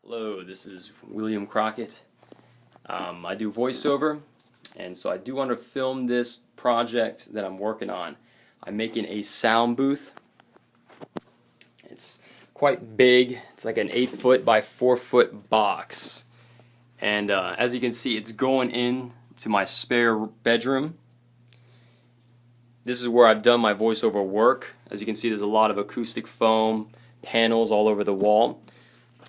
Hello, this is William Crockett. I do voiceover, and so I do want to film this project that I'm working on. I'm making a sound booth. It's quite big. It's like an 8-foot by 4-foot box. And as you can see, it's going in to my spare bedroom. This is where I've done my voiceover work. As you can see, there's a lot of acoustic foam panels all over the wall.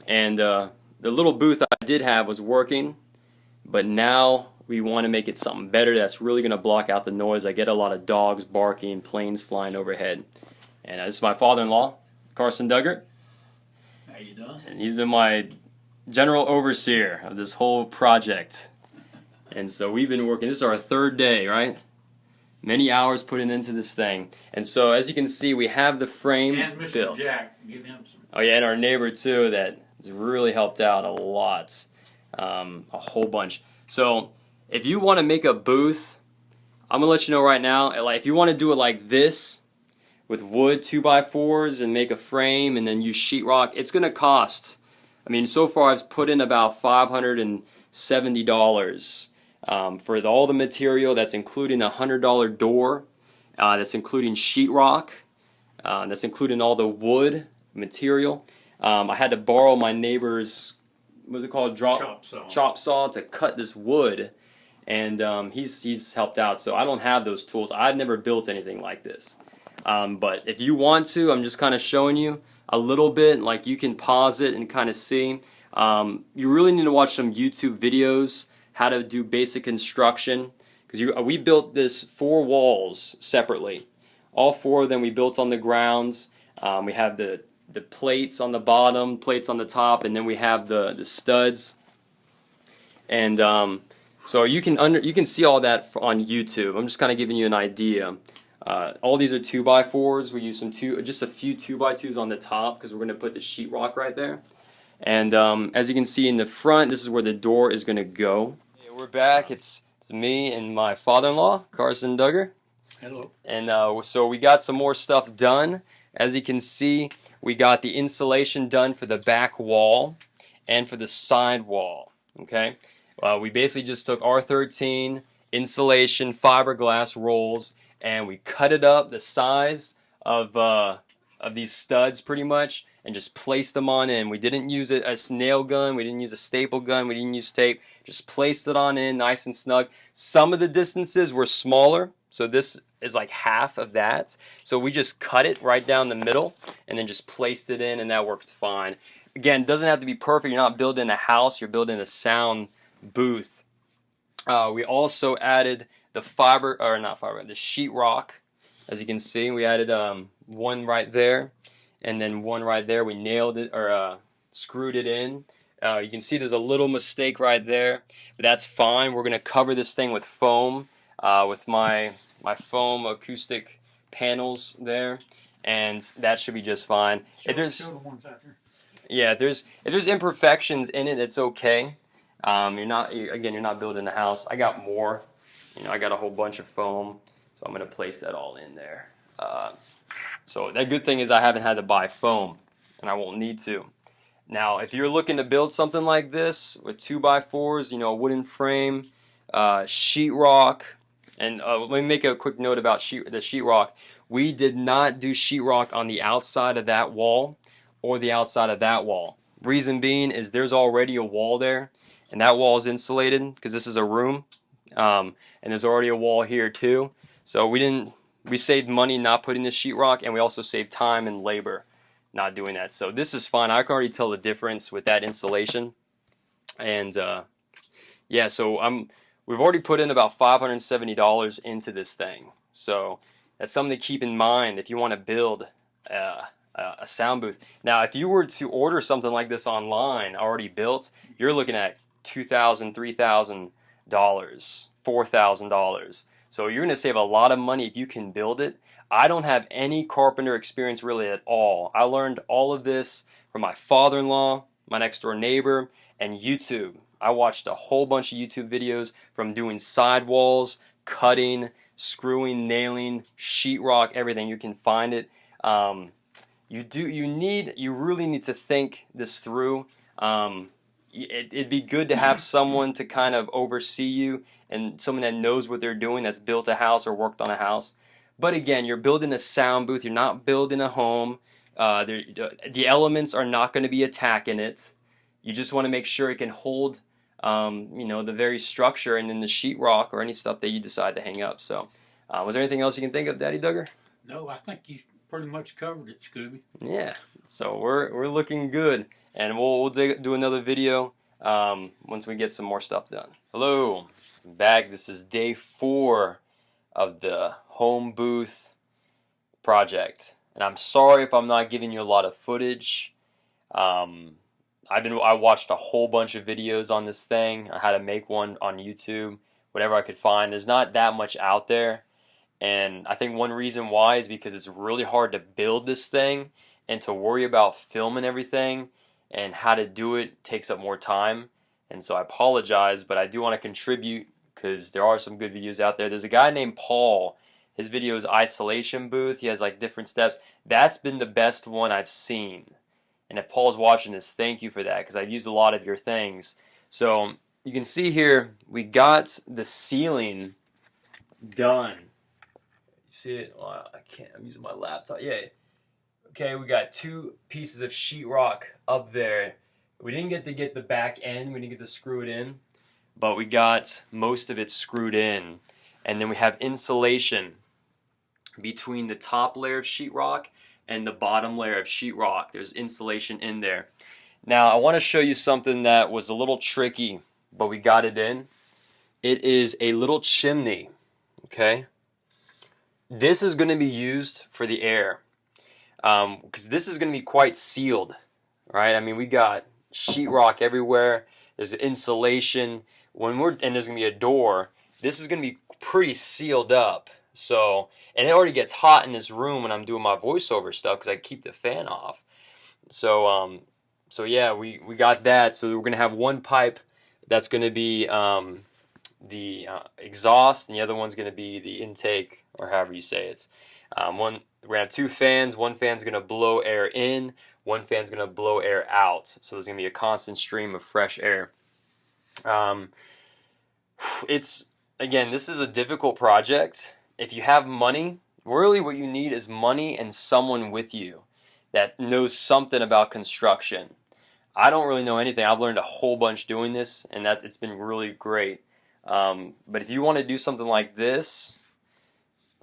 And the little booth I did have was working, but now we want to make it something better that's really going to block out the noise. I get a lot of dogs barking, planes flying overhead. And this is my father-in-law, Carson Duggar. How you doing? And he's been my general overseer of this whole project. And so we've been working. This is our third day, right? Many hours putting into this thing. And so as you can see, we have the frame and Mr. built. Jack, give him some. Oh yeah, and our neighbor too, that has really helped out a lot, a whole bunch. So if you want to make a booth, I'm gonna let you know right now. Like if you want to do it like this, with wood 2x4s and make a frame and then use sheetrock, it's gonna cost. I mean, so far I've put in about $570 for all the material. That's including a $100 door. That's including sheetrock. That's including all the wood material. I had to borrow my neighbor's, what's it called, chop saw to cut this wood, and he's helped out. So I don't have those tools. I've never built anything like this. But if you want to, I'm just kind of showing you a little bit. Like you can pause it and kind of see. You really need to watch some YouTube videos how to do basic construction, because we built this 4 walls separately. All 4 of them we built on the grounds. We have the plates on the bottom, plates on the top, and then we have the studs. And so you can see all that on YouTube. I'm just kind of giving you an idea. All these are 2x4s. We use just a few 2x2s on the top because we're going to put the sheetrock right there. And as you can see in the front, this is where the door is going to go. Yeah, we're back. It's me and my father-in-law, Carson Duggar. Hello. And so we got some more stuff done. As you can see, we got the insulation done for the back wall and for the side wall. Okay, we basically just took R13 insulation fiberglass rolls and we cut it up the size of these studs pretty much and just placed them on in. We didn't use a nail gun, we didn't use a staple gun, we didn't use tape. Just placed it on in nice and snug. Some of the distances were smaller, so this is like half of that. So we just cut it right down the middle and then just placed it in, and that worked fine. Again, it doesn't have to be perfect. You're not building a house, you're building a sound booth. We also added the the sheetrock. As you can see, we added one right there and then one right there. We nailed it, or screwed it in. You can see there's a little mistake right there, but that's fine. We're gonna cover this thing with foam, with my foam acoustic panels there, and that should be just fine. If there's imperfections in it, it's okay. You're not building a house. I got more. I got a whole bunch of foam, so I'm gonna place that all in there. So the good thing is I haven't had to buy foam, and I won't need to. Now, if you're looking to build something like this with 2x4s, a wooden frame, sheetrock, and let me make a quick note about the sheetrock. We did not do sheetrock on the outside of that wall or the outside of that wall. Reason being is there's already a wall there, and that wall is insulated because this is a room, and there's already a wall here too. So we saved money not putting the sheetrock, and we also saved time and labor not doing that. So this is fine. I can already tell the difference with that insulation. And yeah, so we've already put in about $570 into this thing. So that's something to keep in mind if you want to build a sound booth. Now, if you were to order something like this online, already built, you're looking at $2,000, $3,000, $4,000. So you're going to save a lot of money if you can build it. I don't have any carpenter experience really at all. I learned all of this from my father-in-law, my next door neighbor, and YouTube. I watched a whole bunch of YouTube videos from doing sidewalls, cutting, screwing, nailing, sheetrock, everything. You can find it. You really need to think this through. It'd be good to have someone to kind of oversee you and someone that knows what they're doing, that's built a house or worked on a house. But again, you're building a sound booth. You're not building a home. The elements are not going to be attacking it. You just want to make sure it can hold, the very structure and then the sheetrock or any stuff that you decide to hang up. So, was there anything else you can think of, Daddy Duggar? No, I think you pretty much covered it, Scooby. Yeah. So we're looking good, and we'll do another video once we get some more stuff done. Hello, I'm back. This is day 4 of the home booth project, and I'm sorry if I'm not giving you a lot of footage. I watched a whole bunch of videos on this thing. I had to make one on YouTube, whatever I could find. There's not that much out there, and I think one reason why is because it's really hard to build this thing, and to worry about filming everything and how to do it takes up more time. And so I apologize, but I do want to contribute because there are some good videos out there. There's a guy named Paul. His video is isolation booth. He has like different steps. That's been the best one I've seen. And if Paul's watching this, thank you for that, because I've used a lot of your things. So you can see here, we got the ceiling done. You see it? Oh, I can't. I'm using my laptop. Yeah. Okay, we got 2 pieces of sheetrock up there. We didn't get to get the back end. We didn't get to screw it in, but we got most of it screwed in. And then we have insulation between the top layer of sheetrock and the bottom layer of sheetrock. There's insulation in there. Now, I want to show you something that was a little tricky, but we got it in. It is a little chimney, okay? This is going to be used for the air, because this is going to be quite sealed, right? I mean, we got sheetrock everywhere. There's insulation. And there's going to be a door. This is going to be pretty sealed up. So, and it already gets hot in this room when I'm doing my voiceover stuff because I keep the fan off. So, yeah, we got that. So we're gonna have one pipe that's gonna be the exhaust, and the other one's gonna be the intake, or however you say it. We're gonna have 2 fans. One fan's gonna blow air in. One fan's gonna blow air out. So there's gonna be a constant stream of fresh air. Again, this is a difficult project. If you have money, really what you need is money and someone with you that knows something about construction. I don't really know anything. I've learned a whole bunch doing this, and that it's been really great. But if you want to do something like this,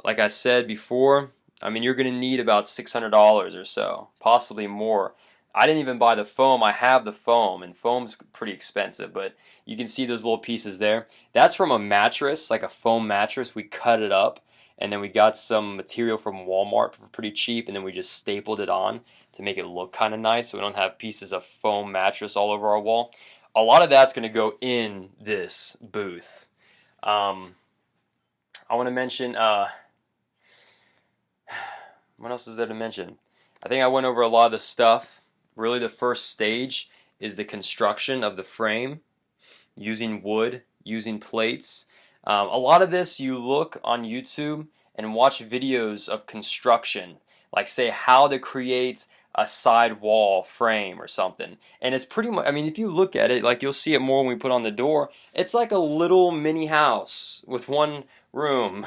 like I said before, I mean, you're going to need about $600 or so, possibly more. I didn't even buy the foam. I have the foam, and foam's pretty expensive, but you can see those little pieces there. That's from a mattress, like a foam mattress. We cut it up, and then we got some material from Walmart for pretty cheap, and then we just stapled it on to make it look kind of nice so we don't have pieces of foam mattress all over our wall. A lot of that's going to go in this booth. I want to mention, what else is there to mention? I think I went over a lot of the stuff. Really, the first stage is the construction of the frame, using wood, using plates. A lot of this, you look on YouTube and watch videos of construction, like say how to create a side wall frame or something. And it's pretty much, I mean, if you look at it, like you'll see it more when we put on the door, it's like a little mini house with one room.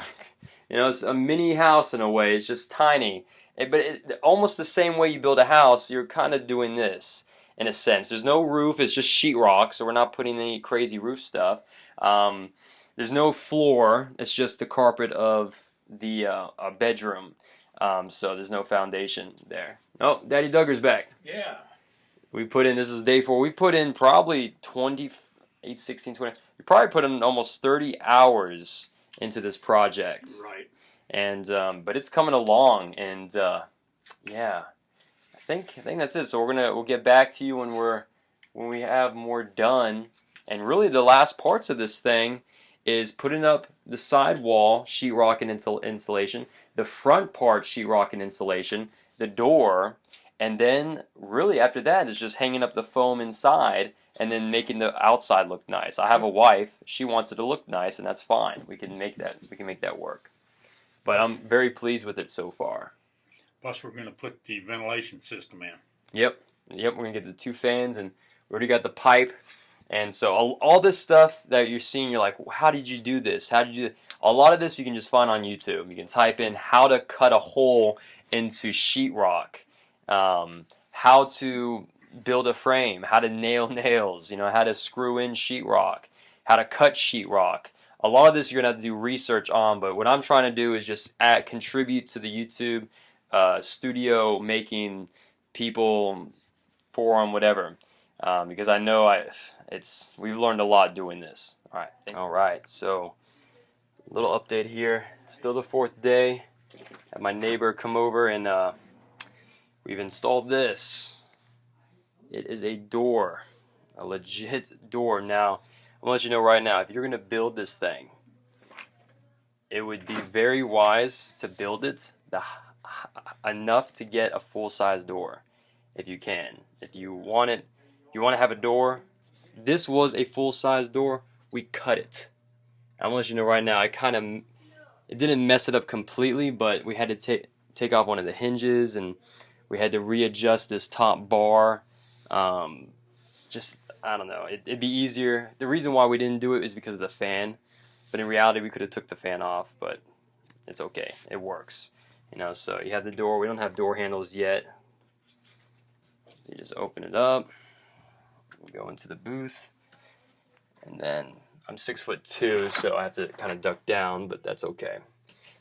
It's a mini house in a way. It's just tiny. But almost the same way you build a house, you're kind of doing this in a sense. There's no roof. It's just sheetrock, so we're not putting any crazy roof stuff. There's no floor. It's just the carpet of the bedroom. So there's no foundation there. Oh, Daddy Duggar's back. Yeah. We put in, this is day 4. We put in probably 28, 16, 20. We probably put in almost 30 hours into this project. Right. And but it's coming along, and yeah, I think that's it. So we'll get back to you when we have more done. And really, the last parts of this thing is putting up the side wall, sheetrock and insulation, the front part, sheetrock and insulation, the door, and then really after that is just hanging up the foam inside and then making the outside look nice. I have a wife; she wants it to look nice, and that's fine. We can make that work. But I'm very pleased with it so far. Plus, we're going to put the ventilation system in. Yep. We're going to get the 2 fans, and We already got the pipe. And so all this stuff that you're seeing, you're like, how did you do this? How did you? A lot of this you can just find on YouTube. You can type in how to cut a hole into sheetrock, how to build a frame, how to nail nails, how to screw in sheetrock, how to cut sheetrock. A lot of this you're gonna have to do research on. But what I'm trying to do is just contribute to the YouTube studio making people forum, whatever. Because I know we've learned a lot doing this. All right. So, a little update here. It's still the 4th day. Had my neighbor come over and we've installed this. It is a door, a legit door. Now, I'm gonna let you know right now, if you're gonna build this thing, it would be very wise to build it enough to get a full-size door, if you can. If you want it. If you want to have a door, this was a full-size door. We cut it. I'm gonna let you know right now. It didn't mess it up completely, but we had to take off one of the hinges, and we had to readjust this top bar. I don't know. It'd be easier. The reason why we didn't do it is because of the fan, but in reality, we could have took the fan off. But it's okay. It works. So you have the door. We don't have door handles yet. So you just open it up. Go into the booth, and then I'm 6'2", so I have to kind of duck down, but that's okay.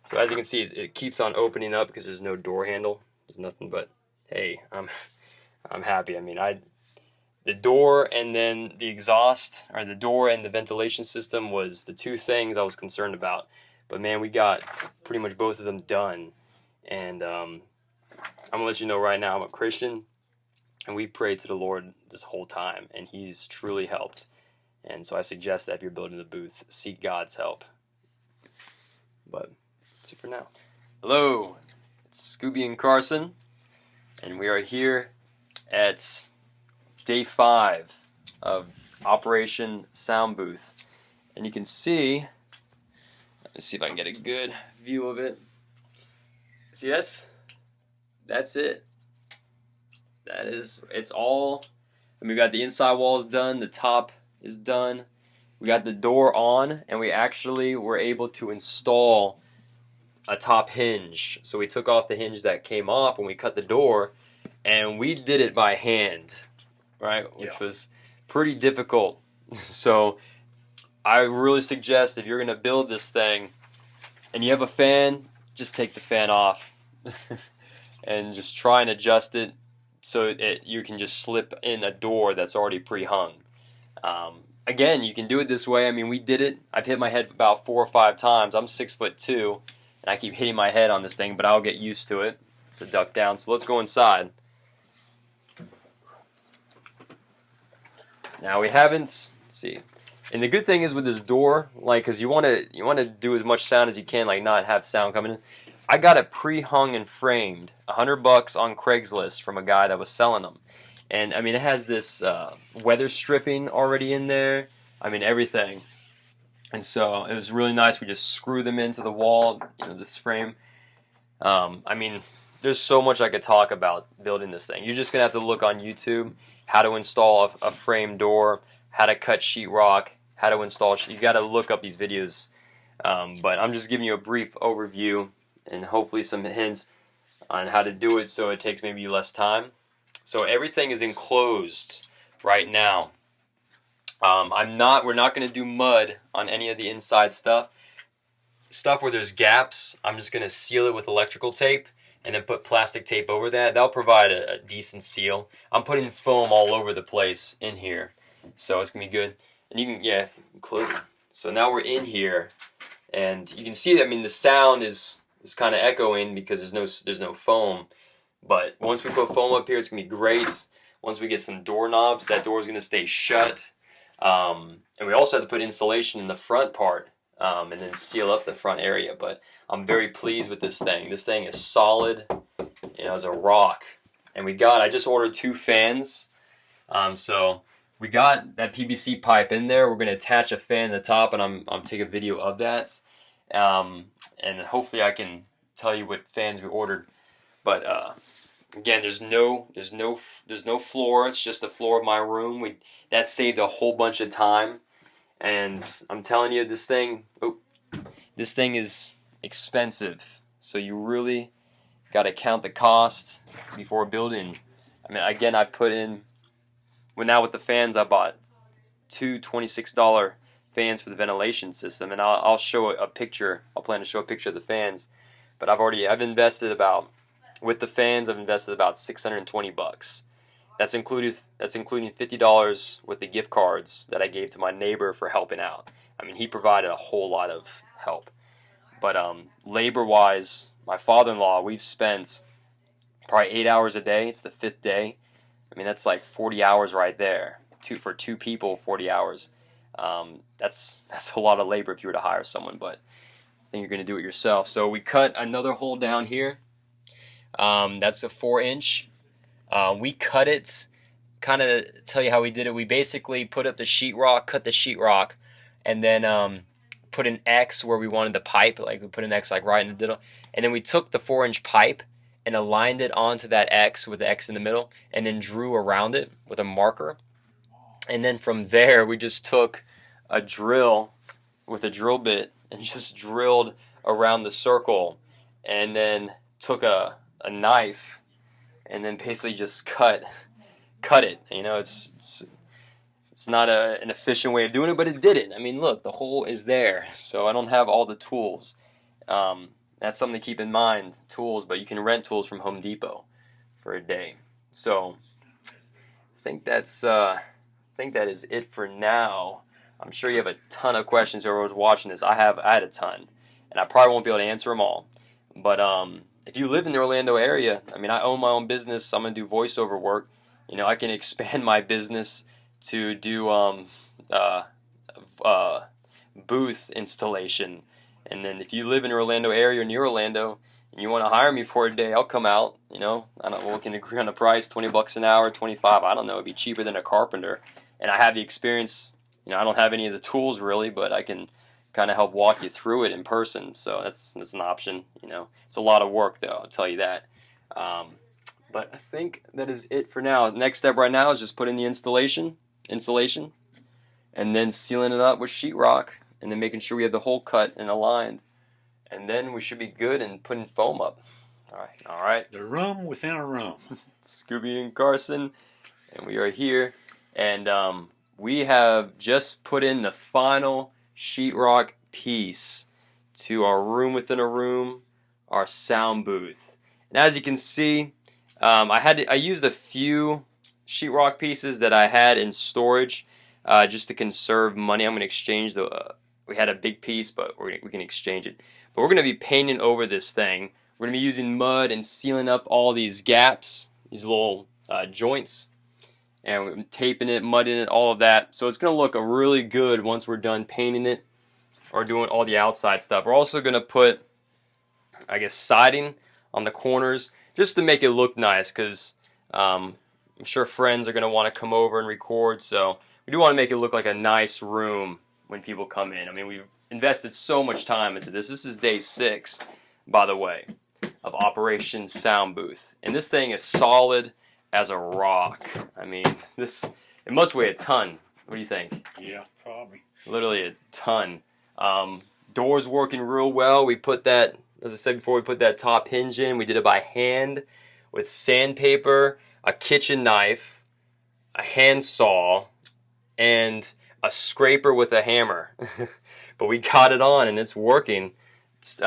So as you can see, it keeps on opening up because there's no door handle. There's nothing but, hey, I'm happy. I mean, the door and then the exhaust, or the door and the ventilation system was the two things I was concerned about. But man, we got pretty much both of them done, and I'm gonna let you know right now, I'm a Christian. And we prayed to the Lord this whole time, and He's truly helped. And so I suggest that if you're building the booth, seek God's help. But that's it for now. Hello, it's Scooby and Carson, and we are here at day 5 of Operation Sound Booth. And you can see, let me see if I can get a good view of it. See, that's it. It's all, we got the inside walls done, the top is done, we got the door on, and we actually were able to install a top hinge. So we took off the hinge that came off when we cut the door, and we did it by hand, right? Which was pretty difficult. So I really suggest if you're going to build this thing and you have a fan, just take the fan off and just try and adjust it so you can just slip in a door that's already pre-hung. Again, you can do it this way. I mean, we did it. I've hit my head about 4 or 5 times. I'm 6'2", and I keep hitting my head on this thing, but I'll get used to it to duck down. So let's go inside. Now we haven't. Let's see. And the good thing is with this door, like, because you want to do as much sound as you can, like not have sound coming in. I got it pre-hung and framed, $100 on Craigslist from a guy that was selling them. And I mean, it has this weather stripping already in there. I mean, everything. And so it was really nice. We just screw them into the wall, this frame. I mean, there's so much I could talk about building this thing. You're just gonna have to look on YouTube how to install a frame door, how to cut sheetrock, how to install. You got to look up these videos. But I'm just giving you a brief overview and hopefully some hints on how to do it so it takes maybe less time. So everything is enclosed right now. We're not going to do mud on any of the inside stuff. Stuff where there's gaps, I'm just going to seal it with electrical tape and then put plastic tape over that. That'll provide a decent seal. I'm putting foam all over the place in here, so it's going to be good. And you can, close it. So now we're in here, and you can see that, I mean, the sound is kind of echoing because there's no foam. But once we put foam up here, it's going to be great. Once we get some doorknobs, that door is going to stay shut. And we also have to put insulation in the front part and then seal up the front area. But I'm very pleased with this thing. This thing is solid, as a rock. And I just ordered 2 fans. So we got that PVC pipe in there. We're going to attach a fan at the top, and I'm taking a video of that. And hopefully I can tell you what fans we ordered. But Again, there's no floor. It's just the floor of my room. That saved a whole bunch of time. And I'm telling you, this thing is expensive. So you really got to count the cost before building. I mean, again, I put in. Well, now with the fans, I bought two $26 fans for the ventilation system, and I'll show a picture. I'll plan to show a picture of the fans. But I've invested about, with the fans, I've invested about $620. That's including $50 with the gift cards that I gave to my neighbor for helping out. I mean, he provided a whole lot of help. But labor-wise, my father-in-law, we've spent probably 8 hours a day. It's the 5th day. I mean, that's like 40 hours right there. For two people, 40 hours. That's a lot of labor if you were to hire someone, but I think you're going to do it yourself. So we cut another hole down here. That's a 4-inch. We cut it, kind of tell you how we did it. We basically put up the sheetrock, cut the sheetrock, and then put an X where we wanted the pipe. Like we put an X like right in the middle. And then we took the 4-inch pipe and aligned it onto that X with the X in the middle, and then drew around it with a marker. And then from there, we just took a drill with a drill bit and just drilled around the circle, and then took a knife and then basically just cut it. You know, it's not an efficient way of doing it, but it did it. I mean, look, the hole is there. So I don't have all the tools. That's something to keep in mind, tools, but you can rent tools from Home Depot for a day. So I think that is it for now. I'm sure you have a ton of questions. Whoever's watching this, I had a ton, and I probably won't be able to answer them all. But if you live in the Orlando area, I mean, I own my own business. I'm gonna do voiceover work. You know, I can expand my business to do booth installation. And then if you live in the Orlando area or near Orlando and you want to hire me for a day, I'll come out. You know, I don't know, we can agree on the price, $20 an hour, 25. I don't know, it'd be cheaper than a carpenter. And I have the experience. You know, I don't have any of the tools really, but I can kind of help walk you through it in person. So that's an option. You know, it's a lot of work though, I'll tell you that. But I think that is it for now. The next step right now is just putting the insulation, and then sealing it up with sheetrock, and then making sure we have the hole cut and aligned, and then we should be good and putting foam up. All right. The room within a room. Scooby and Carson, and we are here, and we have just put in the final sheetrock piece to our room within a room, our sound booth. And as you can see, I used a few sheetrock pieces that I had in storage just to conserve money. I'm going to exchange we had a big piece, but we can exchange it. But we're going to be painting over this thing. We're going to be using mud and sealing up all these gaps, these little joints, and we're taping it, mudding it, all of that. So it's going to look really good once we're done painting it or doing all the outside stuff. We're also going to put, I guess, siding on the corners just to make it look nice, because I'm sure friends are going to want to come over and record. So we do want to make it look like a nice room when people come in. I mean, we've invested so much time into this. This is day 6, by the way, of Operation Sound Booth. And this thing is solid as a rock. I mean, it must weigh a ton. What do you think? Yeah, probably. Literally a ton. Doors working real well. We put that, as I said before, we put that top hinge in. We did it by hand with sandpaper, a kitchen knife, a hand saw, and a scraper with a hammer. But we got it on and it's working. It's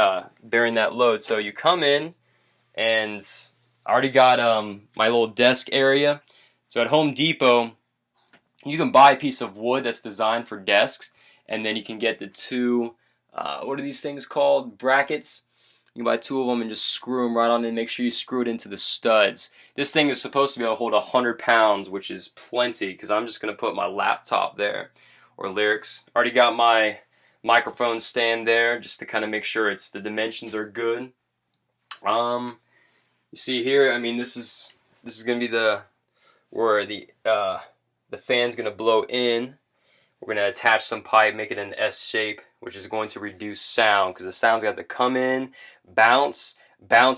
bearing that load. So you come in, and I already got my little desk area. So at Home Depot, you can buy a piece of wood that's designed for desks, and then you can get the two, what are these things called? Brackets. You can buy 2 of them and just screw them right on in. Make sure you screw it into the studs. This thing is supposed to be able to hold 100 pounds, which is plenty, because I'm just going to put my laptop there, or lyrics. Already got my microphone stand there, just to kind of make sure the dimensions are good. You see here, I mean, this is going to be where the fan's going to blow in. We're going to attach some pipe, make it an S shape, which is going to reduce sound, because the sound's got to come in, bounce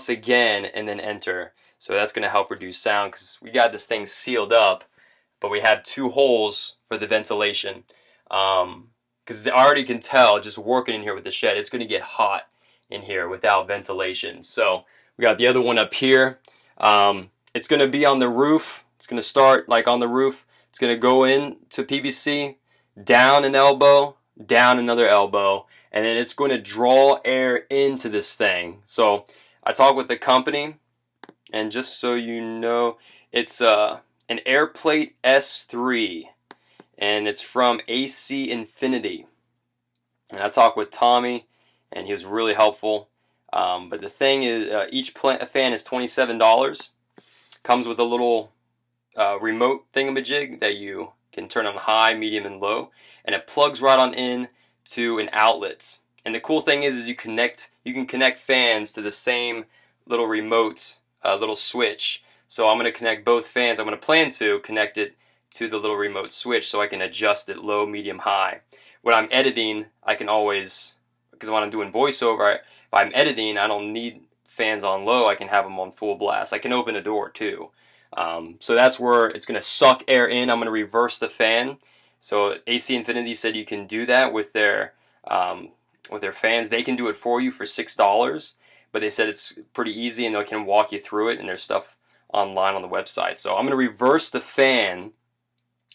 again, and then enter. So that's going to help reduce sound because we got this thing sealed up, but we have 2 holes for the ventilation. Because I already can tell just working in here with the shed, it's going to get hot in here without ventilation. So we got the other one up here. It's going to be on the roof. It's going to start like on the roof. It's going to go in to PVC, down an elbow, down another elbow, and then it's going to draw air into this thing. So I talked with the company, and just so you know, it's an Airplate S3, and it's from AC Infinity. And I talked with Tommy, and he was really helpful. But the thing is, each fan is $27. Comes with a little remote thingamajig that you can turn on high, medium, and low, and it plugs right on in to an outlet. And the cool thing is you can connect fans to the same little remote little switch. So I'm going to connect both fans. I'm going to plan to connect it to the little remote switch so I can adjust it low, medium, high. When I'm editing, I can always, because when I'm doing voiceover, if I'm editing, I don't need fans on low. I can have them on full blast. I can open a door too. So that's where it's going to suck air in. I'm going to reverse the fan. So AC Infinity said you can do that with their fans. They can do it for you for $6, but they said it's pretty easy and they can walk you through it, and there's stuff online on the website. So I'm going to reverse the fan,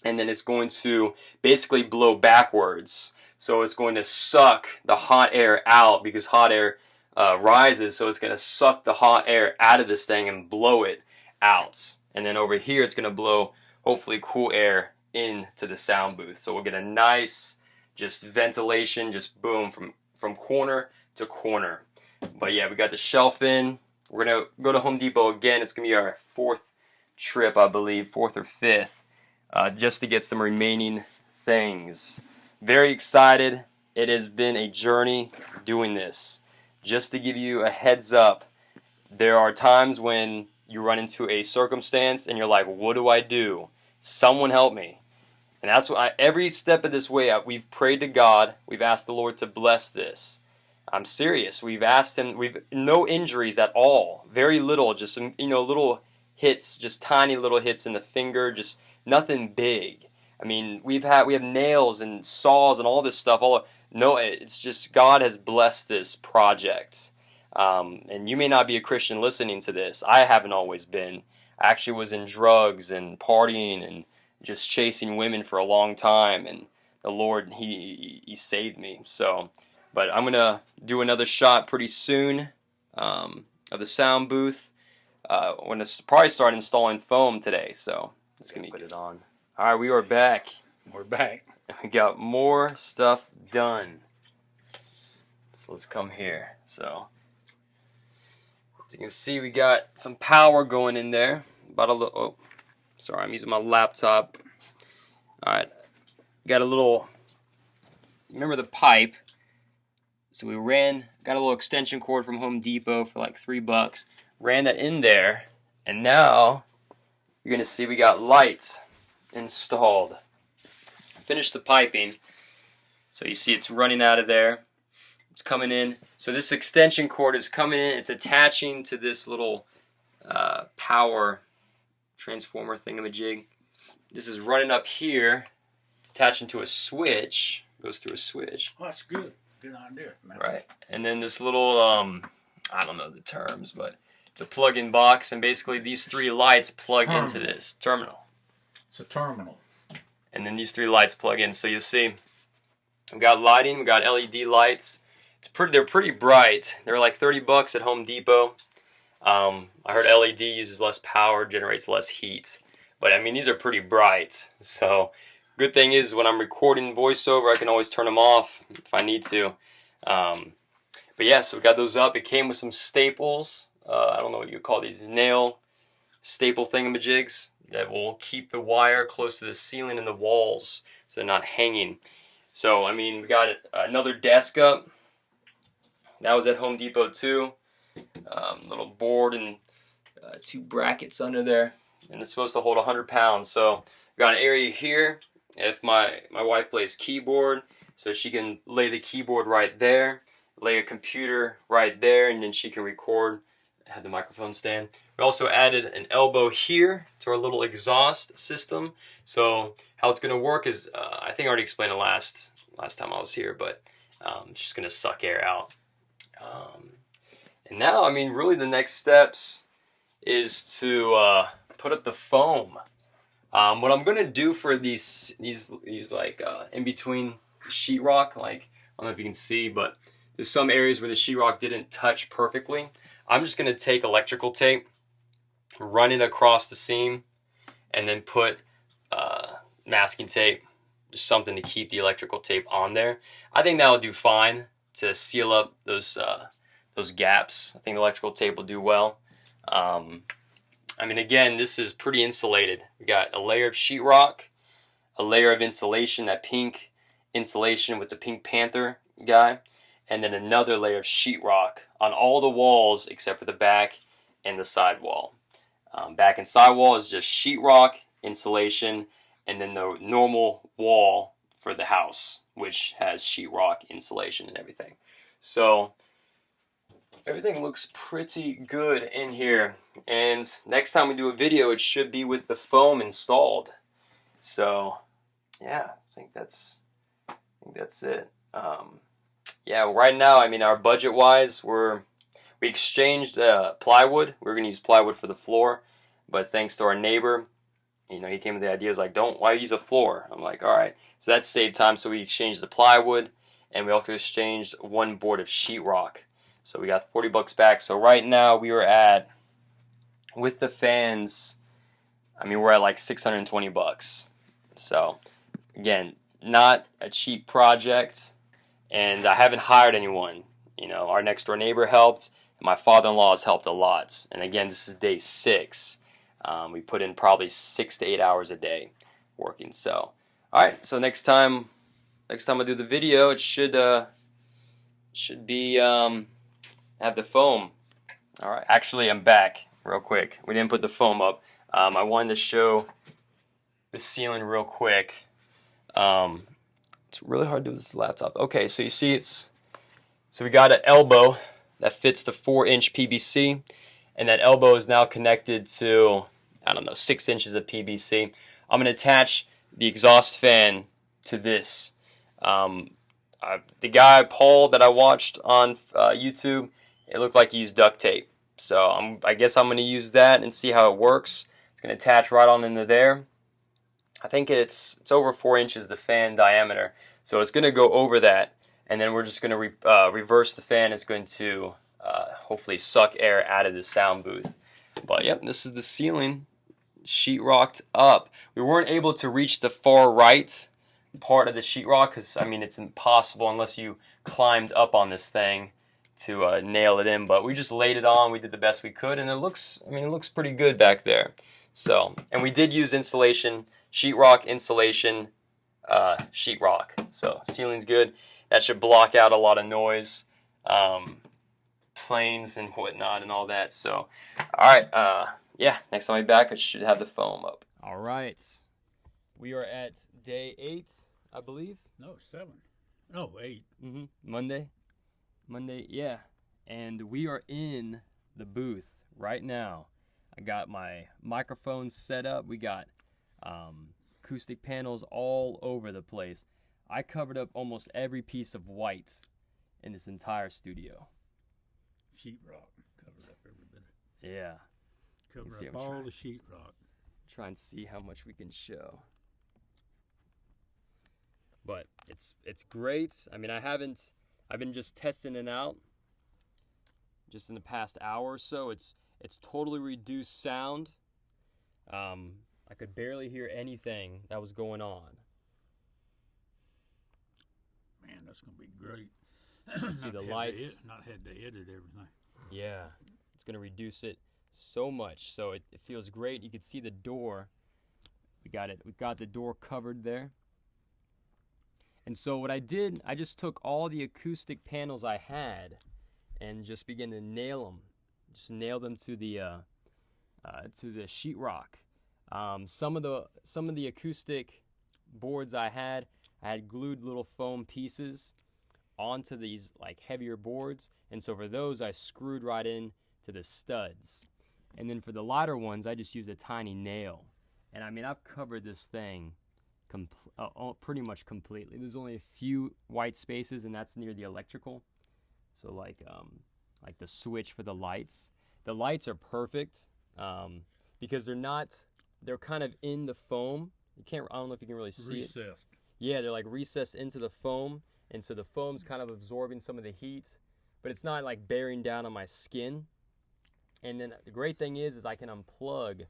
and then it's going to basically blow backwards. So it's going to suck the hot air out because hot air rises, so it's going to suck the hot air out of this thing and blow it out. And then over here it's going to blow hopefully cool air into the sound booth. So we'll get a nice just ventilation, just boom, from corner to corner. But yeah, we got the shelf in. We're going to go to Home Depot again. It's going to be our 4th trip, I believe, 4th or 5th, just to get some remaining things. Very excited. It has been a journey doing this. Just to give you a heads up, there are times when you run into a circumstance and you're like, what do I do? Someone help me. And that's what every step of this way, we've prayed to God. We've asked the Lord to bless this. I'm serious. We've asked Him. No injuries at all. Very little. Just little hits. Just tiny little hits in the finger. Just nothing big. I mean, we have nails and saws and all this stuff. No, it's just God has blessed this project. And you may not be a Christian listening to this. I haven't always been. I actually was in drugs and partying and just chasing women for a long time. And the Lord, He saved me. So, but I'm gonna do another shot pretty soon of the sound booth. I'm gonna probably start installing foam today. So it's gonna put it on. All right, we are back. We're back. We got more stuff done. So let's come here. So as you can see, we got some power going in there. About a little. Oh, sorry, I'm using my laptop. All right, got a little. Remember the pipe? So we got a little extension cord from Home Depot for like $3. Ran that in there, and now you're gonna see we got lights installed. Finished the piping, so you see it's running out of there. It's coming in. So this extension cord is coming in. It's attaching to this little power transformer thingamajig. This is running up here. It's attaching to a switch. Goes through a switch. Oh, that's good. Good idea, man. Right. And then this little, I don't know the terms, but it's a plug-in box, and basically these 3 lights plug into this terminal. It's a terminal. And then these 3 lights plug in. So you see, we've got lighting. We've got LED lights. They're pretty bright. They're like $30 at Home Depot. I heard LED uses less power, generates less heat. But I mean, these are pretty bright. So good thing is when I'm recording voiceover, I can always turn them off if I need to. But yeah, so we got those up. It came with some staples. I don't know what you call these, nail staple thingamajigs that will keep the wire close to the ceiling and the walls so they're not hanging. So, I mean, we got another desk up. That was at Home Depot too. Little board and 2 brackets under there. And it's supposed to hold 100 pounds. So, we got an area here. If my wife plays keyboard, so she can lay the keyboard right there, lay a computer right there, and then she can record had the microphone stand. We also added an elbow here to our little exhaust system. So how it's going to work is, I think I already explained it last time I was here, but it's just going to suck air out. And now, I mean, really the next steps is to put up the foam. What I'm going to do for these like in between sheetrock, like, I don't know if you can see, but there's some areas where the sheetrock didn't touch perfectly. I'm just going to take electrical tape, run it across the seam, and then put masking tape, just something to keep the electrical tape on there. I think that will do fine to seal up those gaps. I think the electrical tape will do well. I mean, again, this is pretty insulated. We got a layer of sheetrock, a layer of insulation, that pink insulation with the Pink Panther guy, and then another layer of sheetrock on all the walls except for the back and the side wall. Back and side wall is just sheetrock, insulation, and then the normal wall for the house, which has sheetrock, insulation, and everything. So everything looks pretty good in here. And next time we do a video, it should be with the foam installed. So yeah, I think that's it. Yeah, right now, I mean, our budget-wise, we exchanged plywood. We were going to use plywood for the floor, but thanks to our neighbor, you know, he came with the idea, he was like, why use a floor? I'm like, all right. So that saved time, so we exchanged the plywood, and we also exchanged one board of sheetrock. So we got $40 back. So right now we are at, with the fans, I mean, we're at like $620. So again, not a cheap project, and I haven't hired anyone. You know, our next door neighbor helped, and my father-in-law has helped a lot. And again, this is day 6. We put in probably 6 to 8 hours a day working. So, all right. So next time I do the video, it should be have the foam. All right. Actually, I'm back real quick. We didn't put the foam up. I wanted to show the ceiling real quick. It's really hard to do with this laptop. Okay, so you see so we got an elbow that fits the 4-inch PVC, and that elbow is now connected to, I don't know, 6 inches of PVC. I'm going to attach the exhaust fan to this. The guy, Paul, that I watched on YouTube, it looked like he used duct tape. So I guess I'm going to use that and see how it works. It's going to attach right on into there. I think it's over 4 inches, the fan diameter. So it's going to go over that, and then we're just going to reverse the fan. It's going to hopefully suck air out of the sound booth. But yep, this is the ceiling, sheetrocked up. We weren't able to reach the far right part of the sheetrock because, I mean, it's impossible unless you climbed up on this thing to nail it in. But we just laid it on. We did the best we could, and it looks pretty good back there. So, and we did use insulation, sheetrock, insulation, sheetrock. So ceiling's good. That should block out a lot of noise, planes and whatnot and all that. So, all right, yeah, next time I'm back, I should have the foam up. All right, we are at day 8, I believe. No, 7. No, 8. Monday, yeah. And we are in the booth right now. I got my microphone set up. We got acoustic panels all over the place. I covered up almost every piece of white in this entire studio. Sheetrock. Covered up every bit. Yeah. Cover up all the sheetrock. Try and see how much we can show. But it's great. I mean, I've been just testing it out just in the past hour or so. It's totally reduced sound. I could barely hear anything that was going on. Man, that's going to be great. See the lights. Not had to edit everything. Yeah, it's going to reduce it so much. So it feels great. You can see the door. We got the door covered there. And so what I did, I just took all the acoustic panels I had and just began to nail them. Just nail them to the sheetrock. Some of the acoustic boards I had glued little foam pieces onto these like heavier boards, and so for those I screwed right in to the studs. And then for the lighter ones, I just use a tiny nail. And I mean, I've covered this thing pretty much completely. There's only a few white spaces, and that's near the electrical. So like the switch for the lights. The lights are perfect because they're kind of in the foam. I don't know if you can really see it. Recessed. Yeah, they're like recessed into the foam, and so the foam's kind of absorbing some of the heat, but it's not like bearing down on my skin. And then the great thing is I can unplug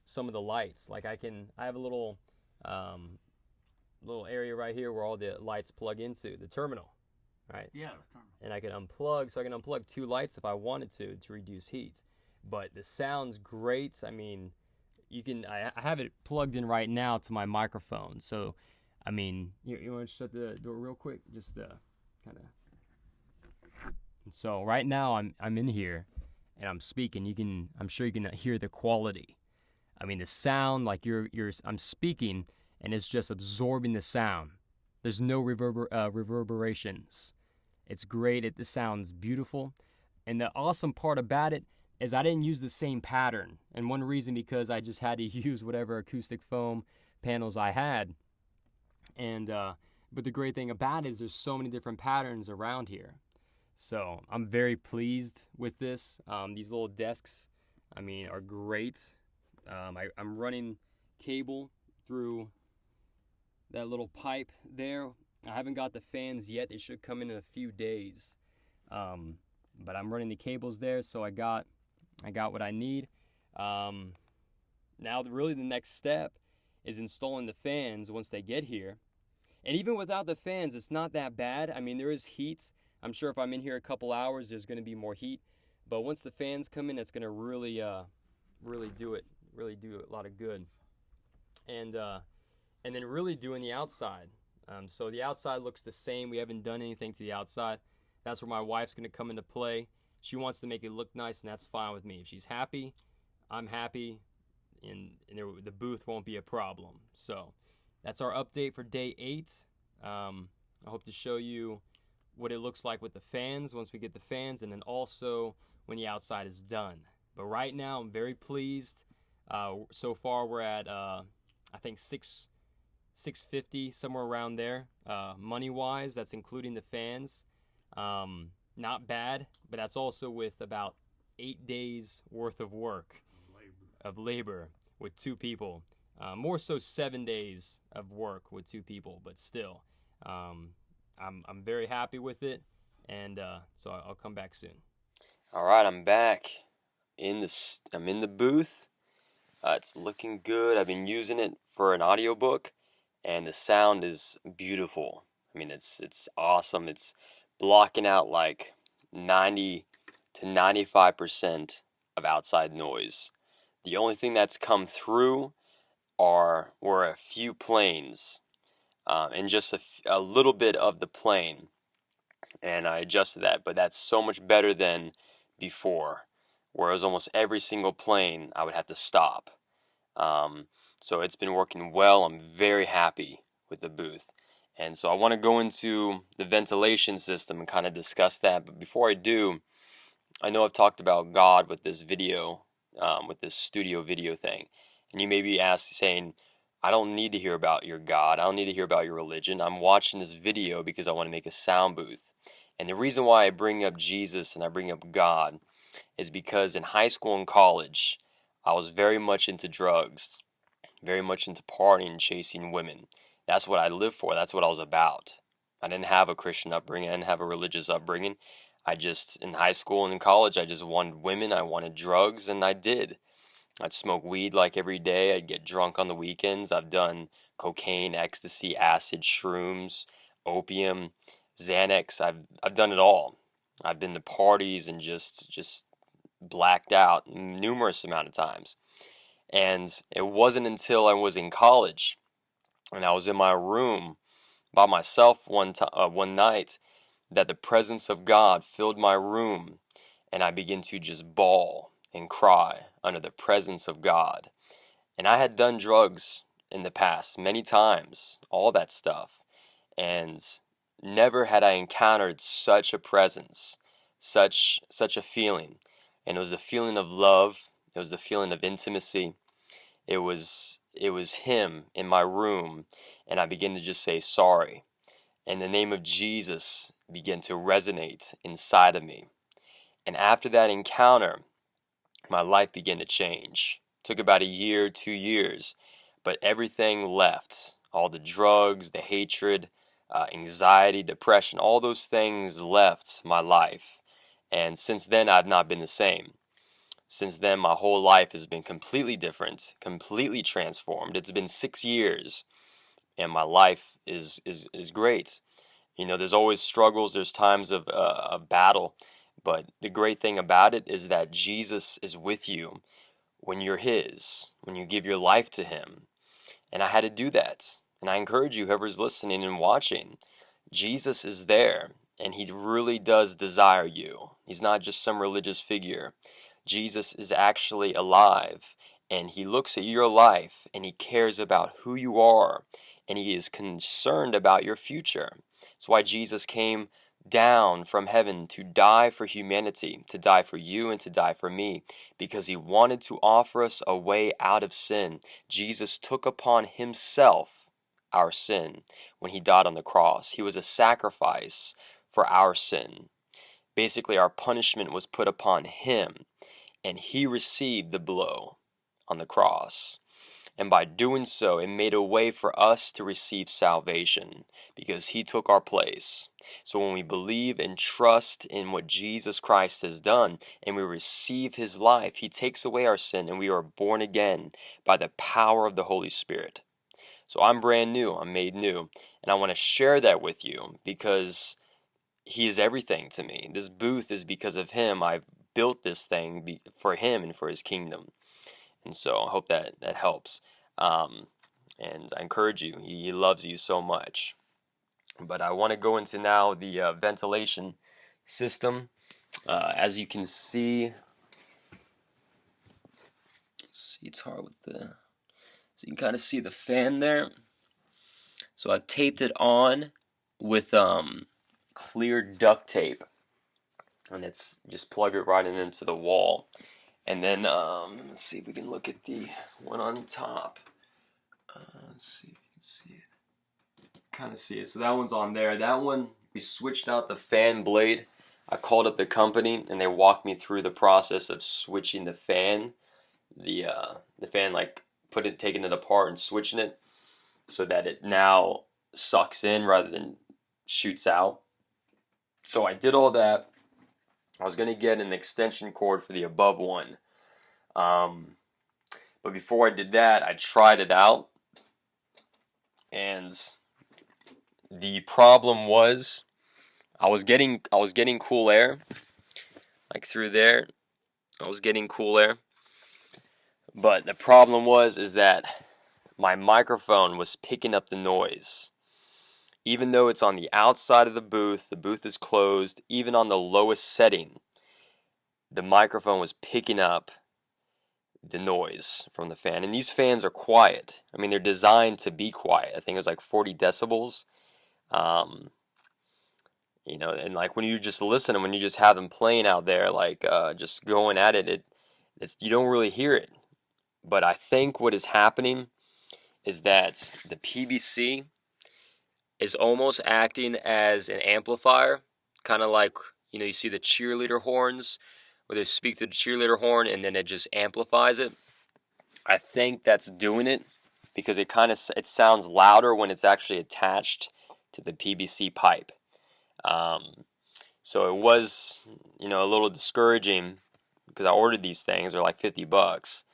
some of the lights. Like I have a little area right here where all the lights plug into the terminal, right? Yeah, the terminal. And I can unplug 2 lights if I wanted to reduce heat. But the sound's great. I mean, I have it plugged in right now to my microphone. So, I mean, you want to shut the door real quick? Just kind of. So right now I'm in here and I'm speaking. I'm sure you can hear the quality. I mean, the sound, like I'm speaking and it's just absorbing the sound. There's no reverberations. It's great. The sounds beautiful. And the awesome part about it is I didn't use the same pattern. And one reason because I just had to use whatever acoustic foam panels I had. And but the great thing about it is there's so many different patterns around here. So I'm very pleased with this. These little desks, I mean, are great. I'm running cable through that little pipe there. I haven't got the fans yet. They should come in a few days. But I'm running the cables there, so I got what I need. Now, really the next step is installing the fans once they get here. And even without the fans, it's not that bad. I mean, there is heat. I'm sure if I'm in here a couple hours, there's going to be more heat. But once the fans come in, it's going to really do a lot of good. And then really doing the outside. So the outside looks the same. We haven't done anything to the outside. That's where my wife's going to come into play. She wants to make it look nice, and that's fine with me. If she's happy, I'm happy, and the booth won't be a problem. So that's our update for day 8. I hope to show you what it looks like with the fans once we get the fans, and then also when the outside is done. But right now, I'm very pleased. So far, we're at I think $650, somewhere around there, money-wise. That's including the fans. Not bad, but that's also with about 8 days worth of work, of labor with 2 people. More so 7 days of work with 2 people, but still, I'm very happy with it, and so I'll come back soon. All right, I'm back. I'm in the booth. It's looking good. I've been using it for an audiobook, and the sound is beautiful. I mean, it's awesome. It's blocking out like 90 to 95% of outside noise. The only thing that's come through were a few planes, and just a little bit of the plane, and I adjusted that. But that's so much better than before, whereas almost every single plane I would have to stop. So it's been working well. I'm very happy with the booth. And so I want to go into the ventilation system and kind of discuss that. But before I do, I know I've talked about God with this video, with this studio video thing. And you may be saying, I don't need to hear about your God. I don't need to hear about your religion. I'm watching this video because I want to make a sound booth. And the reason why I bring up Jesus and I bring up God is because in high school and college, I was very much into drugs, very much into partying and chasing women. That's what I lived for. That's what I was about. I didn't have a Christian upbringing. I didn't have a religious upbringing. In high school and in college, I just wanted women. I wanted drugs, and I did. I'd smoke weed like every day. I'd get drunk on the weekends. I've done cocaine, ecstasy, acid, shrooms, opium, Xanax. I've done it all. I've been to parties and just blacked out numerous amount of times. And it wasn't until I was in college and I was in my room by myself one night that the presence of God filled my room, and I began to just bawl and cry under the presence of God. And I had done drugs in the past many times, all that stuff, and never had I encountered such a presence, such a feeling. And it was the feeling of love. It was the feeling of intimacy. It was him in my room, and I began to just say sorry. And the name of Jesus began to resonate inside of me. And after that encounter, my life began to change. It took about a year, 2 years, but everything left. All the drugs, the hatred, anxiety, depression, all those things left my life. And since then, I've not been the same. Since then, my whole life has been completely different, completely transformed. It's been 6 years, and my life is great. You know, there's always struggles, there's times of battle, but the great thing about it is that Jesus is with you when you're His, when you give your life to Him. And I had to do that. And I encourage you, whoever's listening and watching, Jesus is there, and He really does desire you. He's not just some religious figure. Jesus is actually alive, and He looks at your life, and He cares about who you are, and He is concerned about your future. That's why Jesus came down from heaven to die for humanity, to die for you and to die for me, because He wanted to offer us a way out of sin. Jesus took upon Himself our sin when He died on the cross. He was a sacrifice for our sin. Basically, our punishment was put upon Him, and He received the blow on the cross. And by doing so, it made a way for us to receive salvation because He took our place. So when we believe and trust in what Jesus Christ has done and we receive His life, He takes away our sin and we are born again by the power of the Holy Spirit. So I'm brand new, I'm made new, and I want to share that with you because He is everything to me. This booth is because of Him. I've built this thing for Him and for His kingdom. And so I hope that helps. And I encourage you, He loves you so much. But I want to go into now the ventilation system. As you can see, it's hard with so you can kind of see the fan there. So I've taped it on with clear duct tape. And it's just plug it right into the wall. And then, let's see if we can look at the one on top. Let's see if you can see it. Kind of see it. So that one's on there. That one, we switched out the fan blade. I called up the company, and they walked me through the process of switching the fan. The fan, like, taking it apart and switching it so that it now sucks in rather than shoots out. So I did all that. I was going to get an extension cord for the above one. But before I did that, I tried it out. And the problem was I was getting cool air. Like through there, I was getting cool air. But the problem is that my microphone was picking up the noise. Even though it's on the outside of the booth is closed, even on the lowest setting, the microphone was picking up the noise from the fan. And these fans are quiet. I mean, they're designed to be quiet. I think it was like 40 decibels. You know, and like when you just listen and when you just have them playing out there, like just going at it, you don't really hear it. But I think what is happening is that the PVC is almost acting as an amplifier, kind of like, you know, you see the cheerleader horns where they speak to the cheerleader horn and then it just amplifies it. I think that's doing it because it sounds louder when it's actually attached to the PVC pipe. So it was, you know, a little discouraging because I ordered these things. They're like $50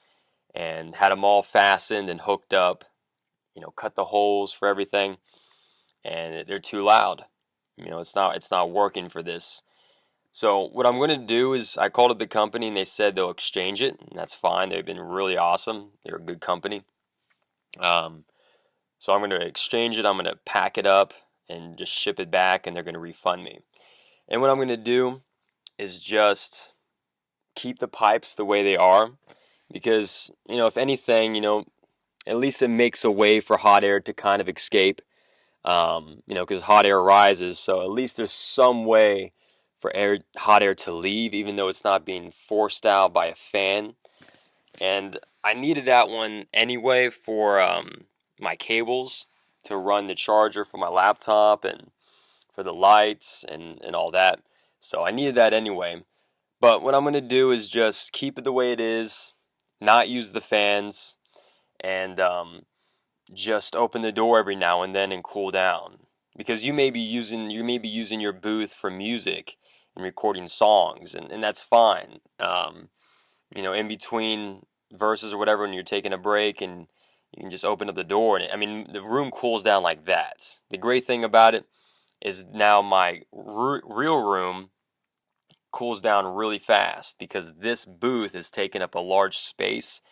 and had them all fastened and hooked up, you know, cut the holes for everything. And they're too loud. You know, it's not working for this. So what I'm going to do is I called up the company and they said they'll exchange it, and that's fine. They've been really awesome. They're a good company. So I'm going to exchange it. I'm going to pack it up and just ship it back, and they're going to refund me. And what I'm going to do is just keep the pipes the way they are because, you know, if anything, you know, at least it makes a way for hot air to kind of escape. You know, because hot air rises, so at least there's some way hot air to leave, even though it's not being forced out by a fan. And I needed that one anyway for my cables to run the charger for my laptop and for the lights and all that. So I needed that anyway. But what I'm going to do is just keep it the way it is, not use the fans, and just open the door every now and then and cool down. Because you may be using your booth for music and recording songs, and that's fine. In between verses or whatever, when you're taking a break, and you can just open up the door, and I mean, the room cools down like that. The great thing about it is now my real room cools down really fast, because this booth is taking up a large space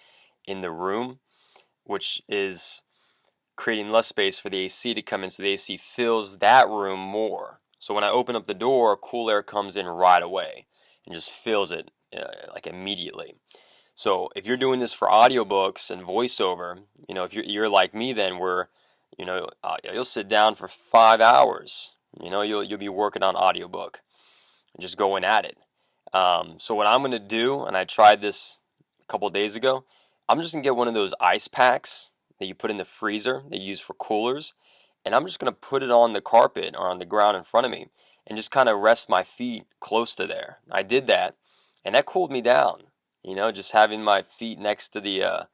in the room, which is creating less space for the AC to come in, so the AC fills that room more. So when I open up the door, cool air comes in right away and just fills it like immediately. So if you're doing this for audiobooks and voiceover, if you're like me, then you'll sit down for 5 hours. You'll be working on audiobook and just going at it. So what I'm going to do, and I tried this a couple of days ago, I'm just going to get one of those ice packs that you put in the freezer they use for coolers, and I'm just going to put it on the carpet or on the ground in front of me and just kind of rest my feet close to there. I did that, and that cooled me down. Just having my feet next to the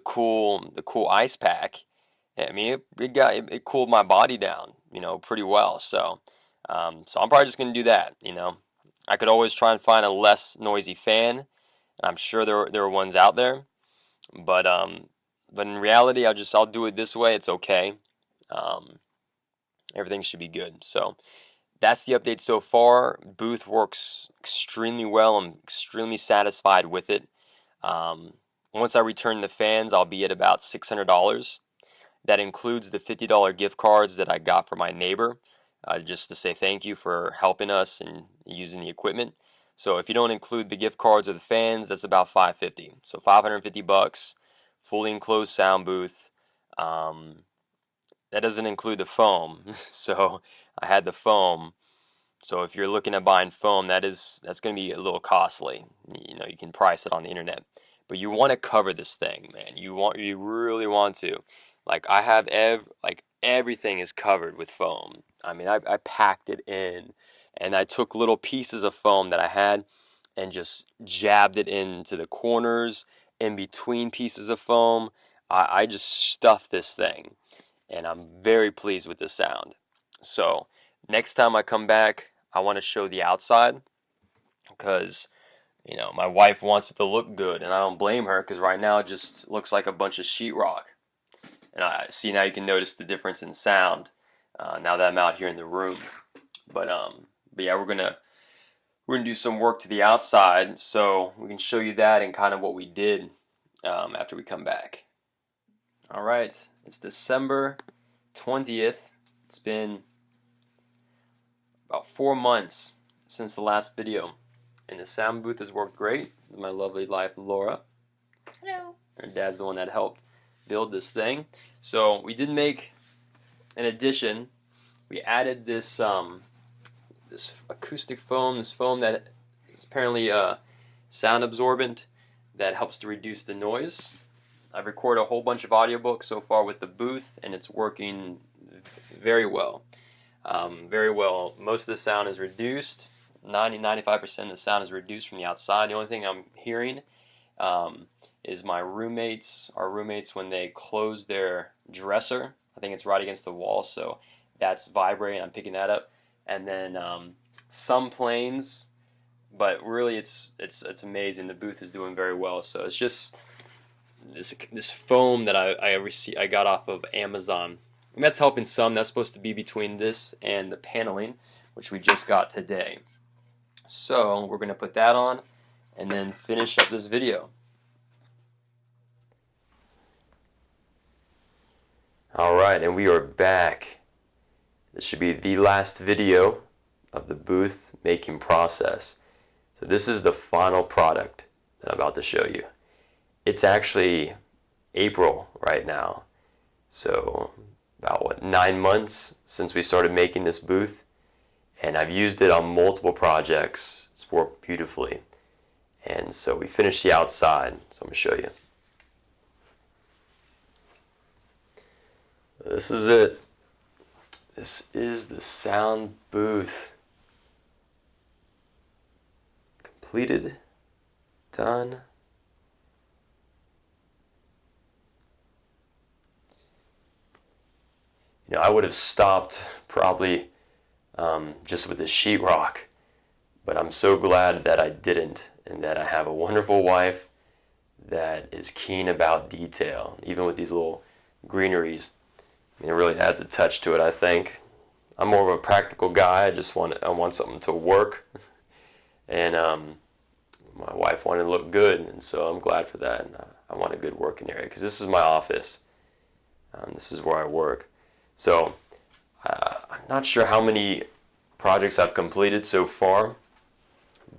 cool ice pack. I mean, it cooled my body down, pretty well. So I'm probably just going to do that. I could always try and find a less noisy fan, and I'm sure there are ones out there. But in reality, I'll do it this way. It's okay. Everything should be good. So that's the update so far. Booth works extremely well. I'm extremely satisfied with it. Once I return the fans, I'll be at about $600. That includes the $50 gift cards that I got from my neighbor, just to say thank you for helping us and using the equipment. So if you don't include the gift cards or the fans, that's about $550. So $550, fully enclosed sound booth. That doesn't include the foam. So I had the foam. So if you're looking at buying foam, that's going to be a little costly. You can price it on the internet, but you want to cover this thing, man. You really want to. Like I have everything is covered with foam. I mean, I packed it in, and I took little pieces of foam that I had and just jabbed it into the corners, in between pieces of foam. I just stuffed this thing, and I'm very pleased with the sound. So next time I come back, I want to show the outside, because my wife wants it to look good, and I don't blame her, because right now it just looks like a bunch of sheetrock. And I see now you can notice the difference in sound now that I'm out here in the room. But yeah, we're gonna do some work to the outside, so we can show you that and kind of what we did after we come back. All right, it's December 20th. It's been about 4 months since the last video, and the sound booth has worked great. My lovely wife Laura. Hello. Her dad's the one that helped build this thing. So we did make an addition. We added this this acoustic foam, this foam that is apparently sound absorbent, that helps to reduce the noise. I've recorded a whole bunch of audiobooks so far with the booth, and it's working very well. Very well. Most of the sound is reduced. 90-95% of the sound is reduced from the outside. The only thing I'm hearing is our roommates, when they close their dresser. I think it's right against the wall, so that's vibrating. I'm picking that up. And then some planes, but really it's amazing. The booth is doing very well. So it's just this foam that I got off of Amazon. And that's helping some. That's supposed to be between this and the paneling, which we just got today. So we're going to put that on and then finish up this video. Alright, and we are back. This should be the last video of the booth making process. So this is the final product that I'm about to show you. It's actually April right now. So about 9 months since we started making this booth, and I've used it on multiple projects. It's worked beautifully. And so we finished the outside, so I'm going to show you. This is it. This is the sound booth. Completed, done. You know, I would have stopped probably just with the sheetrock, but I'm so glad that I didn't, and that I have a wonderful wife that is keen about detail, even with these little greeneries. I mean, it really adds a touch to it, I think. I'm more of a practical guy. I want something to work, and my wife wanted to look good, and so I'm glad for that. And I want a good working area because this is my office. This is where I work. So I'm not sure how many projects I've completed so far,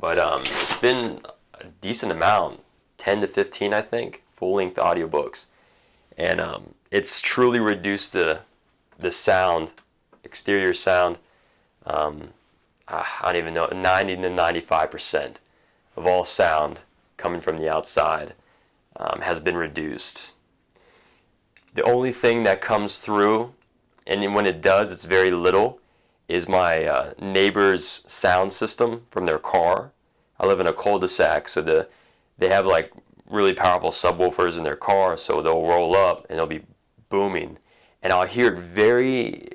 but it's been a decent amount, 10 to 15, I think, full-length audiobooks. And it's truly reduced the sound, exterior sound. I don't even know, 90 to 95% of all sound coming from the outside has been reduced. The only thing that comes through, and when it does, it's very little, is my neighbor's sound system from their car. I live in a cul-de-sac, so they have like really powerful subwoofers in their car, so they'll roll up and they'll be booming, and I'll hear it very,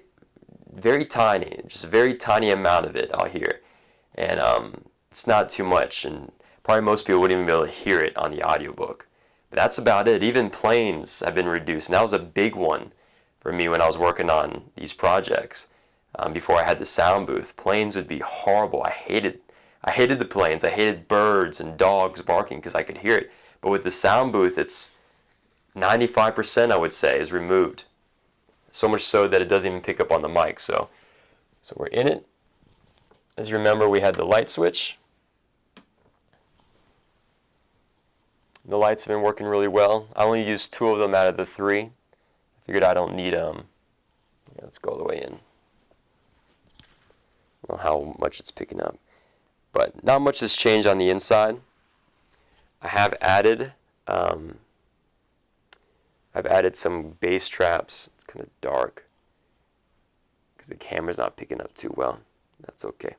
very tiny, just a very tiny amount of it I'll hear, and it's not too much, and probably most people wouldn't even be able to hear it on the audiobook. But that's about it. Even planes have been reduced, and that was a big one for me when I was working on these projects. Before I had the sound booth, planes would be horrible. I hated the planes. I hated birds and dogs barking because I could hear it. But with the sound booth, it's 95%, I would say, is removed. So much so that it doesn't even pick up on the mic. So we're in it. As you remember, we had the light switch. The lights have been working really well. I only used 2 of them out of the 3. I figured I don't need them. Yeah, let's go all the way in. I don't know how much it's picking up, but not much has changed on the inside. I have added some bass traps. It's kind of dark because the camera's not picking up too well. That's okay.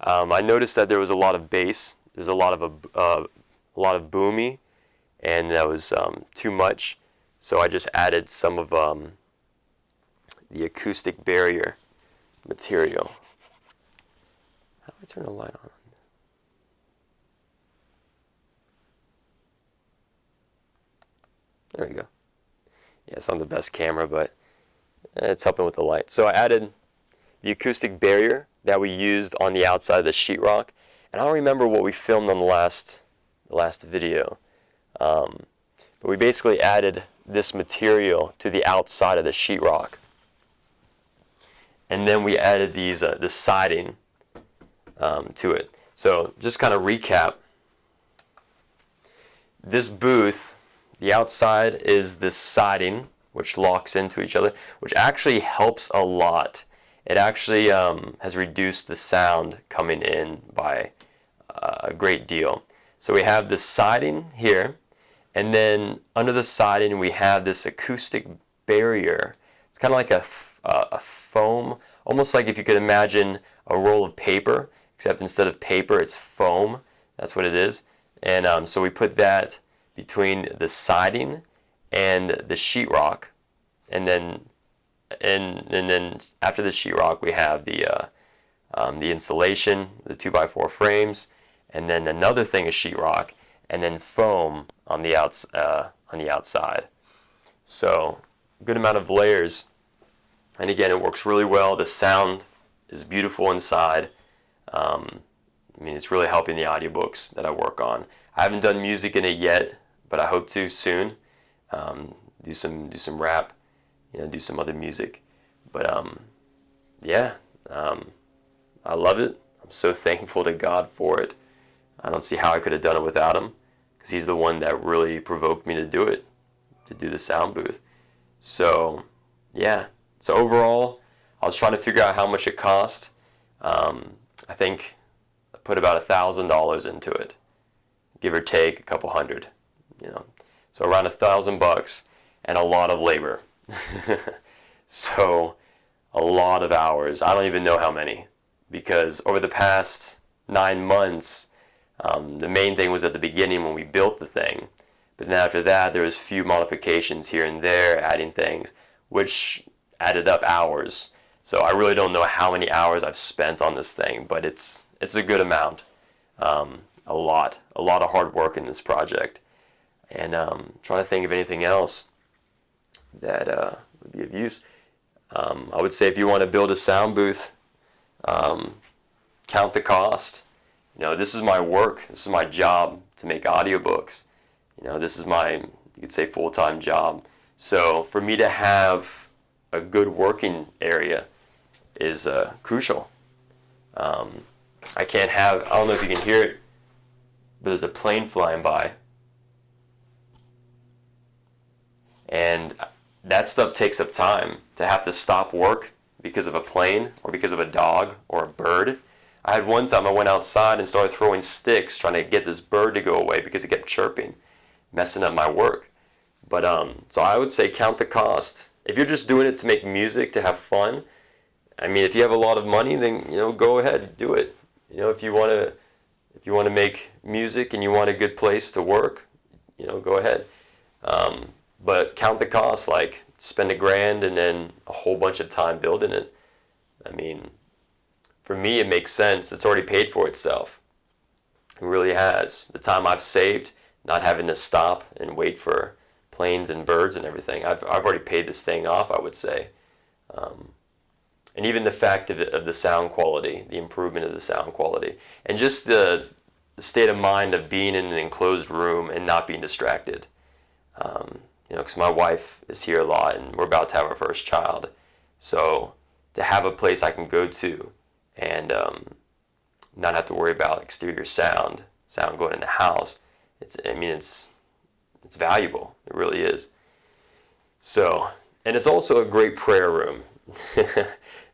I noticed that there was a lot of bass. There's a lot of boomy, and that was too much. So I just added some of the acoustic barrier material. How do I turn the light on? There we go. Yeah, it's not the best camera, but it's helping with the light. So I added the acoustic barrier that we used on the outside of the sheetrock. And I don't remember what we filmed on the last video. But we basically added this material to the outside of the sheetrock. And then we added these the siding to it. So just kind of recap. This booth, the outside is this siding, which locks into each other, which actually helps a lot. It actually has reduced the sound coming in by a great deal. So we have this siding here, and then under the siding we have this acoustic barrier. It's kind of like a foam, almost like if you could imagine a roll of paper, except instead of paper it's foam. That's what it is. And so we put that between the siding and the sheetrock, and then after the sheetrock we have the insulation, the 2x4 frames, and then another thing is sheetrock, and then foam on the outside. So good amount of layers, and again it works really well. The sound is beautiful inside. I mean, it's really helping the audiobooks that I work on. I haven't done music in it yet, but I hope to soon. Do some rap, do some other music. But yeah, I love it. I'm so thankful to God for it. I don't see how I could have done it without him, because he's the one that really provoked me to do it, to do the sound booth. So yeah, so overall I was trying to figure out how much it cost. I think I put about $1,000 into it, give or take a couple hundred, you know. So around $1,000 and a lot of labor. So a lot of hours. I don't even know how many, because over the past 9 months, the main thing was at the beginning when we built the thing. But then after that, there was a few modifications here and there, adding things, which added up hours. So I really don't know how many hours I've spent on this thing, but it's a good amount. A lot of hard work in this project. And trying to think of anything else that would be of use. I would say if you want to build a sound booth, count the cost. You know, this is my work. This is my job to make audiobooks. You know, this is my, you could say, full-time job. So for me to have a good working area is crucial. I can't have, I don't know if you can hear it, but there's a plane flying by. And that stuff takes up time. To have to stop work because of a plane or because of a dog or a bird. I had one time I went outside and started throwing sticks trying to get this bird to go away because it kept chirping, messing up my work. But so I would say count the cost. If you're just doing it to make music, to have fun, I mean, if you have a lot of money, then, you know, go ahead, do it. You know, if you want to make music and you want a good place to work, you know, go ahead. But count the cost, like spend $1,000 and then a whole bunch of time building it. I mean, for me, it makes sense. It's already paid for itself. It really has. The time I've saved, not having to stop and wait for planes and birds and everything, I've already paid this thing off, I would say. And even the fact of the sound quality, the improvement of the sound quality, and just the state of mind of being in an enclosed room and not being distracted. You know, because my wife is here a lot and we're about to have our first child. So to have a place I can go to and not have to worry about exterior sound going in the house, it's valuable. It really is. So, and it's also a great prayer room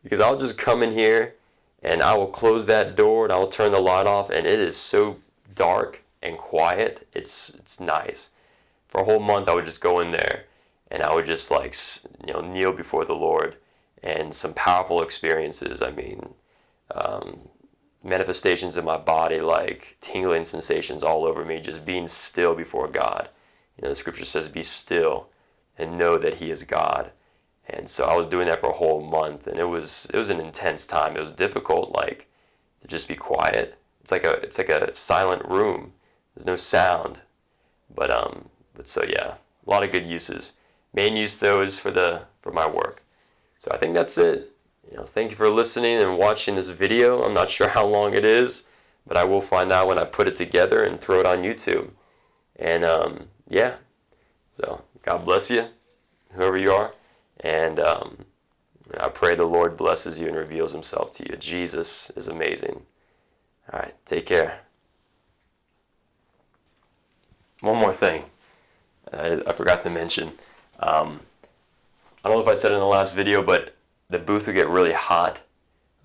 because I'll just come in here and I will close that door and I will turn the light off, and it is so dark and quiet. It's nice. For a whole month, I would just go in there and I would just, like, you know, kneel before the Lord, and some powerful experiences. I mean, manifestations in my body, like tingling sensations all over me, just being still before God. You know, the scripture says, be still and know that He is God. And so I was doing that for a whole month, and it was an intense time. It was difficult, like, to just be quiet. It's like a silent room. There's no sound. But so yeah, a lot of good uses. Main use though is for my work. So I think that's it. You know, thank you for listening and watching this video. I'm not sure how long it is, but I will find out when I put it together and throw it on YouTube. And yeah, so God bless you, whoever you are. And I pray the Lord blesses you and reveals Himself to you. Jesus is amazing. All right, take care. One more thing I forgot to mention. I don't know if I said it in the last video, but the booth would get really hot,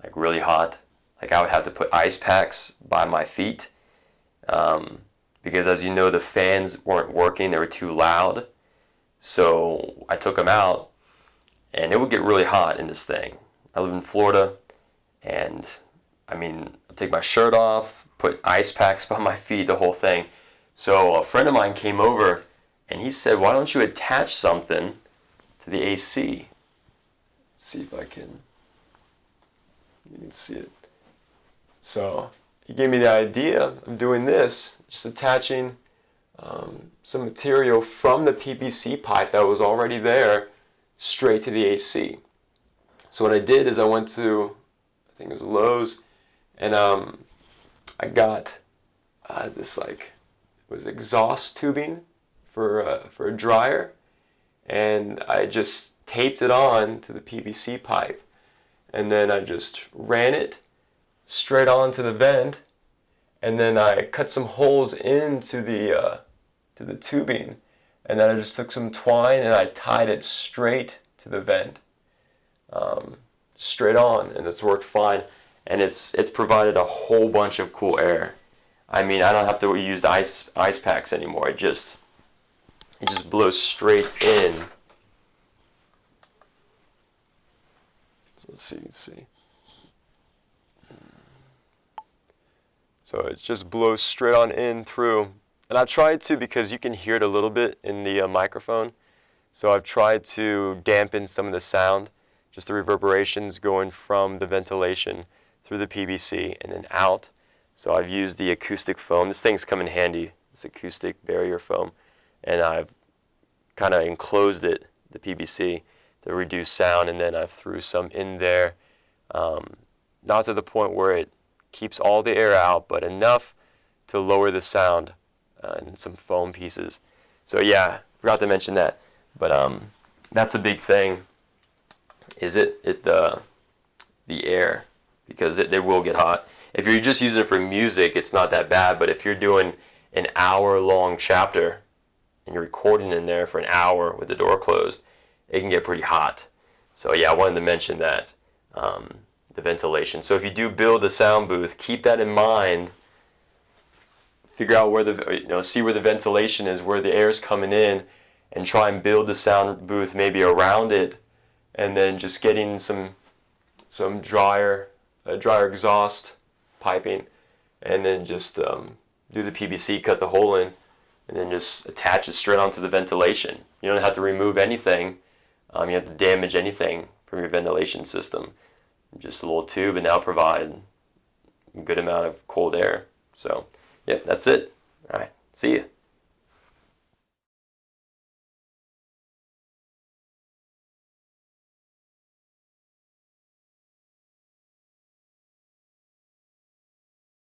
like really hot. Like I would have to put ice packs by my feet because, as you know, the fans weren't working. They were too loud. So I took them out, and it would get really hot in this thing. I live in Florida, and I mean, I'd take my shirt off, put ice packs by my feet, the whole thing. So a friend of mine came over, and he said, why don't you attach something to the AC? Let's see if you can see it. So he gave me the idea of doing this, just attaching some material from the PVC pipe that was already there straight to the AC. So what I did is I went to, I think it was Lowe's, and I got this, like, it was exhaust tubing for a dryer, and I just taped it on to the PVC pipe, and then I just ran it straight onto the vent, and then I cut some holes into the tubing, and then I just took some twine and I tied it straight to the vent, straight on, and it's worked fine. and it's provided a whole bunch of cool air. I mean, I don't have to use the ice packs anymore. It just blows straight in. So let's see. So it just blows straight on in through. And I've tried to, because you can hear it a little bit in the microphone, so I've tried to dampen some of the sound, just the reverberations going from the ventilation through the PVC and then out. So I've used the acoustic foam. This thing's come in handy, this acoustic barrier foam, and I've kind of enclosed it, the PVC, to reduce sound, and then I've threw some in there, not to the point where it keeps all the air out, but enough to lower the sound, and some foam pieces. So yeah, forgot to mention that, but that's a big thing. Is the air, because they will get hot. If you're just using it for music, it's not that bad, but if you're doing an hour-long chapter and you're recording in there for an hour with the door closed, it can get pretty hot. So yeah, I wanted to mention that, the ventilation. So if you do build a sound booth, keep that in mind. Figure out where see where the ventilation is, where the air is coming in, and try and build the sound booth maybe around it, and then just getting some drier exhaust piping, and then just do the PVC, cut the hole in, and then just attach it straight onto the ventilation. You don't have to remove anything. You have to damage anything from your ventilation system. Just a little tube, and now provide a good amount of cold air. So yeah, that's it. All right, see ya.